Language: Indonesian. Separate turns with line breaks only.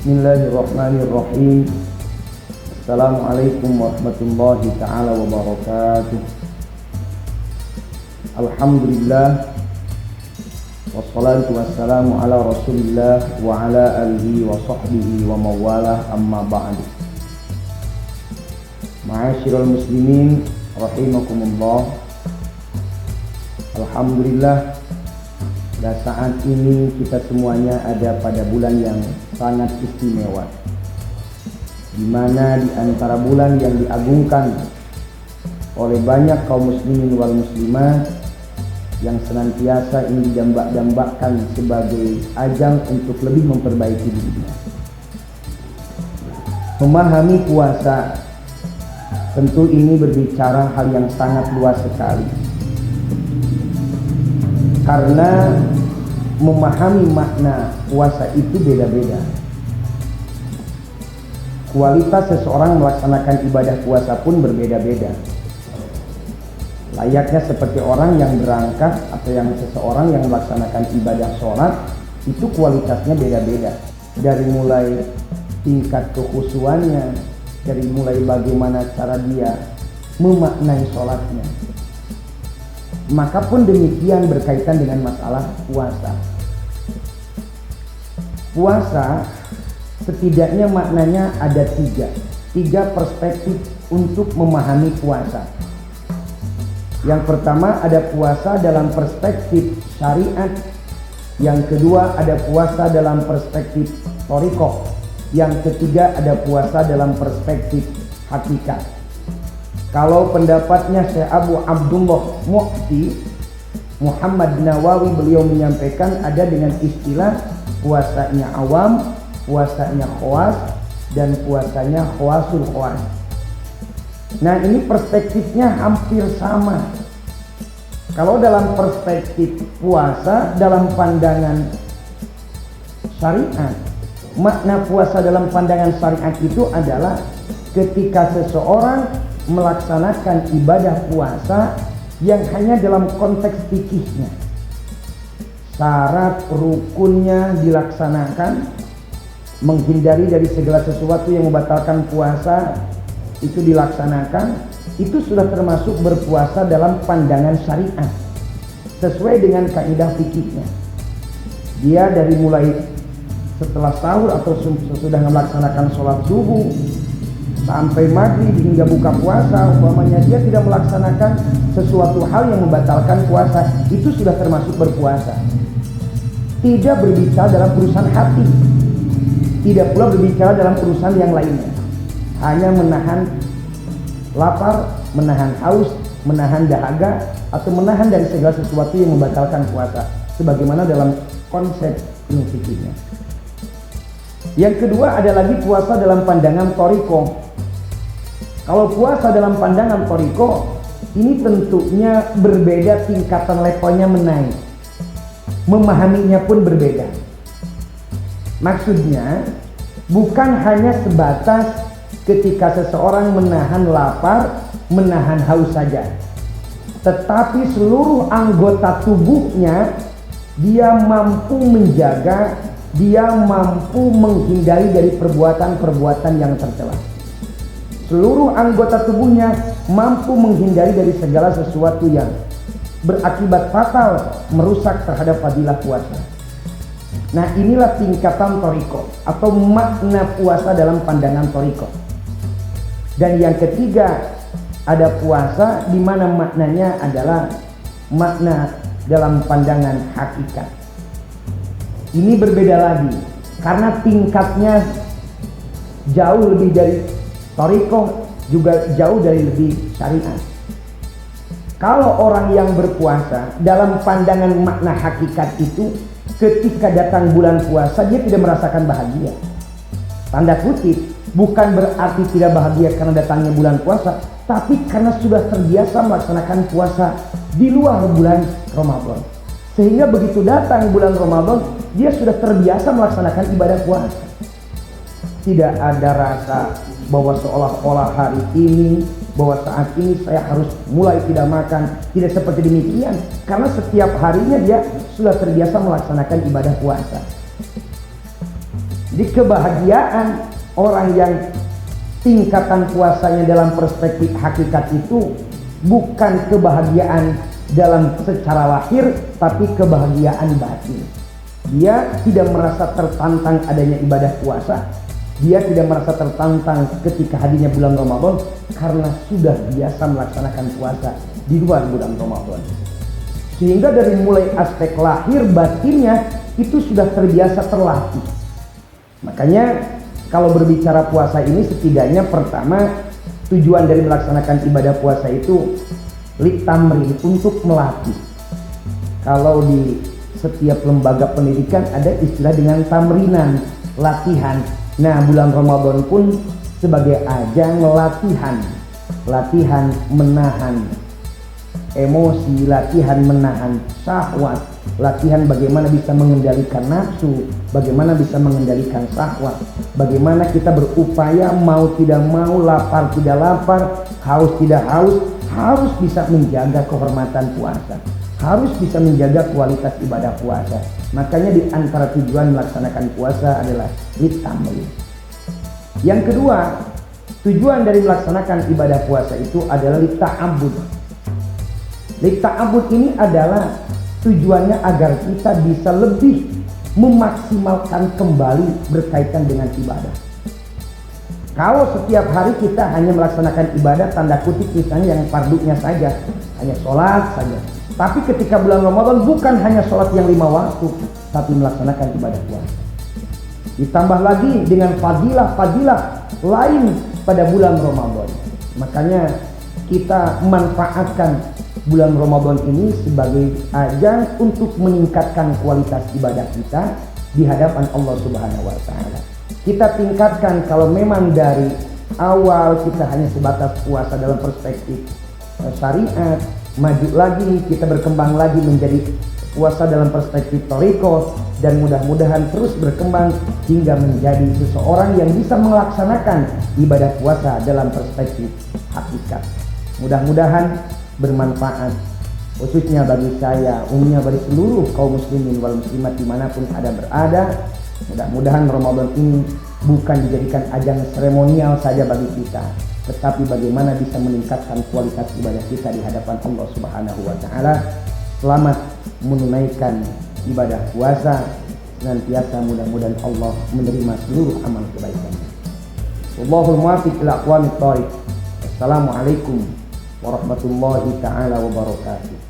Bismillahirrahmanirrahim. Assalamualaikum warahmatullahi ta'ala wabarakatuh. Alhamdulillah, wassalatu wassalamu ala rasulillah wa ala alihi wa sahbihi wa mawalah, amma ba'du. Ma'asyiral muslimin rahimakumullah. Alhamdulillah, pada saat ini kita semuanya ada pada bulan yang sangat istimewa, di mana di antara bulan yang diagungkan oleh banyak kaum muslimin wal muslimat yang senantiasa ingin didambak-dambakkan sebagai ajang untuk lebih memperbaiki dirinya. Memahami puasa, tentu ini berbicara hal yang sangat luas sekali, karena memahami makna puasa itu beda-beda. Kualitas seseorang melaksanakan ibadah puasa pun berbeda-beda. Layaknya seperti orang yang berangkat atau seseorang yang melaksanakan ibadah sholat, itu kualitasnya beda-beda. Dari mulai tingkat kekhusyuannya, dari mulai bagaimana cara dia memaknai sholatnya. Maka pun demikian berkaitan dengan masalah puasa. Puasa setidaknya maknanya ada tiga perspektif untuk memahami puasa. Yang pertama ada puasa dalam perspektif syariat, yang kedua ada puasa dalam perspektif thariqah, yang ketiga ada puasa dalam perspektif hakikat. Kalau pendapatnya Syekh Abu Abdullah Mu'ti Muhammad Nawawi, beliau menyampaikan ada dengan istilah puasanya awam, puasanya khawas, dan puasanya khawasul khawas. Nah, ini perspektifnya hampir sama. Kalau dalam perspektif puasa dalam pandangan syariat, makna puasa dalam pandangan syariat itu adalah ketika seseorang melaksanakan ibadah puasa yang hanya dalam konteks fikihnya, syarat rukunnya dilaksanakan, menghindari dari segala sesuatu yang membatalkan puasa itu dilaksanakan, itu sudah termasuk berpuasa dalam pandangan syariat sesuai dengan kaidah fikihnya. Dia dari mulai setelah sahur atau sesudah melaksanakan sholat subuh sampai maghrib hingga buka puasa, umpamanya dia tidak melaksanakan sesuatu hal yang membatalkan puasa, itu sudah termasuk berpuasa. Tidak berbicara dalam urusan hati, tidak pula berbicara dalam urusan yang lainnya, hanya menahan lapar, menahan haus, menahan dahaga, atau menahan dari segala sesuatu yang membatalkan puasa, sebagaimana dalam konsep ilmu fikihnya. Yang kedua ada lagi puasa dalam pandangan thariqah. Kalau puasa dalam pandangan thariqah, ini tentunya berbeda, tingkatan levelnya menaik, memahaminya pun berbeda. Maksudnya bukan hanya sebatas ketika seseorang menahan lapar, menahan haus saja, tetapi seluruh anggota tubuhnya dia mampu menjaga, dia mampu menghindari dari perbuatan-perbuatan yang tercela. Seluruh anggota tubuhnya mampu menghindari dari segala sesuatu yang berakibat fatal, merusak terhadap fadilah puasa. Nah, inilah tingkatan thariqah atau makna puasa dalam pandangan thariqah. Dan yang ketiga ada puasa di mana maknanya adalah makna dalam pandangan hakikat. Ini berbeda lagi karena tingkatnya jauh lebih dari thariqah, juga jauh dari lebih syariat. Kalau orang yang berpuasa dalam pandangan makna hakikat itu, ketika datang bulan puasa dia tidak merasakan bahagia. Tanda kutip, bukan berarti tidak bahagia karena datangnya bulan puasa, tapi karena sudah terbiasa melaksanakan puasa di luar bulan Ramadan. Sehingga begitu datang bulan Ramadan, dia sudah terbiasa melaksanakan ibadah puasa. Tidak ada rasa bahwa seolah-olah hari ini, bahwa saat ini saya harus mulai tidak makan. Tidak seperti demikian, karena setiap harinya dia sudah terbiasa melaksanakan ibadah puasa. Di kebahagiaan orang yang tingkatan puasanya dalam perspektif hakikat itu bukan kebahagiaan dalam secara lahir, tapi kebahagiaan batin. Dia tidak merasa tertantang adanya ibadah puasa. Dia tidak merasa tertantang ketika hadirnya bulan Ramadan karena sudah biasa melaksanakan puasa di luar bulan Ramadan. Sehingga dari mulai aspek lahir batinnya itu sudah terbiasa terlatih. Makanya kalau berbicara puasa ini setidaknya pertama tujuan dari melaksanakan ibadah puasa itu litamrin, untuk melatih. Kalau di setiap lembaga pendidikan ada istilah dengan tamrinan, latihan. Nah, bulan Ramadan pun sebagai ajang latihan. Latihan menahan emosi, latihan menahan syahwat, latihan bagaimana bisa mengendalikan nafsu, bagaimana bisa mengendalikan syahwat, bagaimana kita berupaya mau tidak mau, lapar tidak lapar, haus tidak haus, harus bisa menjaga kehormatan puasa, harus bisa menjaga kualitas ibadah puasa. Makanya di antara tujuan melaksanakan puasa adalah litamri. Yang kedua, tujuan dari melaksanakan ibadah puasa itu adalah lita'abud. Lita'abud ini adalah tujuannya agar kita bisa lebih memaksimalkan kembali berkaitan dengan ibadah. Kalau setiap hari kita hanya melaksanakan ibadah tanda kutip misalnya yang fardunya saja, hanya sholat saja. Tapi ketika bulan Ramadan bukan hanya sholat yang 5 waktu, tapi melaksanakan ibadah puasa. Ditambah lagi dengan fadilah-fadilah lain pada bulan Ramadan. Makanya kita manfaatkan bulan Ramadan ini sebagai ajang untuk meningkatkan kualitas ibadah kita di hadapan Allah Subhanahu wa taala. Kita tingkatkan, kalau memang dari awal kita hanya sebatas puasa dalam perspektif syariat, maju lagi kita berkembang lagi menjadi puasa dalam perspektif thariqah, dan mudah-mudahan terus berkembang hingga menjadi seseorang yang bisa melaksanakan ibadah puasa dalam perspektif hakikat. Mudah-mudahan bermanfaat, khususnya bagi saya, umumnya bagi seluruh kaum muslimin wal muslimat dimanapun ada berada. Mudah-mudahan Ramadan ini bukan dijadikan ajang seremonial saja bagi kita, tetapi bagaimana bisa meningkatkan kualitas ibadah kita di hadapan Allah Subhanahu wa taala. Selamat menunaikan ibadah puasa, senantiasa mudah-mudahan Allah menerima seluruh amal kebaikannya. Wallahul muwaffiq ila aqwamit thoriq. Assalamualaikum warahmatullahi taala wabarakatuh.